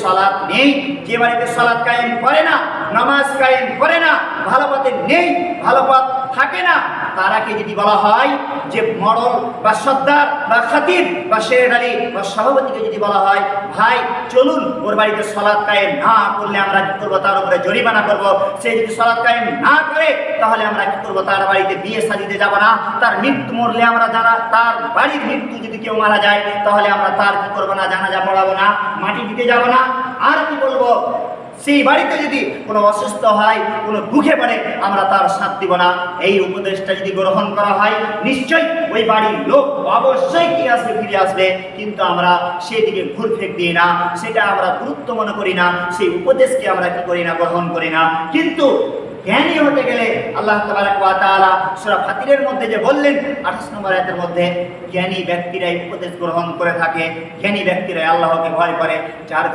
সালাত নেই, যে বাড়িতে সালাত কায়েম করে না, নামাজ কায়েম করে না, ভালো পথে নেই, ভালো পথ থাকে না, তারাকে যদি বলা হয় যে মডল বা সর্দার বা খাতিব বা শের আলী বা সভাপতিকে যদি বলা হয় ভাই চলুন ওর বাড়িতে সালাত কায়েম না করলে আমরা কি করবো, তার উপরে জরিমানা করবো, সে যদি সালাত কায়েম না করে তাহলে আমরা কি করবো, তার বাড়িতে বিয়ে শাদিতে যাব না, তার মৃত্যু মরলে আমরা জানা, তার বাড়ির মৃত্যু যদি কেউ মারা যায় তাহলে আমরা তার কি করবো না, জানাজা পড়াবো না, মাটি দিতে যাব না। আর কি বলবো, সেই বাড়িতে যদি কোনো অসুস্থ হয়, কোনো দুঃখে পড়ে আমরা তার সাথ দিব না। এই উপদেশটা যদি গ্রহণ করা হয় নিশ্চয়ই ওই বাড়ির লোক অবশ্যই কি আসবে, ফিরে আসবে, কিন্তু আমরা সেদিকে ঘুরফেক দিই না, সেটা আমরা গুরুত্ব মনে করি না, সেই উপদেশকে আমরা কি করি না, গ্রহণ করি না। কিন্তু জ্ঞানী হতে গেলে আল্লাহ তাবারক ওয়া তাআলা সূরা ফাতিরের মধ্যে যে বললেন 28 নম্বর আয়াতের মধ্যে, জ্ঞানী ব্যক্তিরাই উপদেশ গ্রহণ করে থাকে, জ্ঞানী ব্যক্তিরাই আল্লাহকে ভয় করে, যার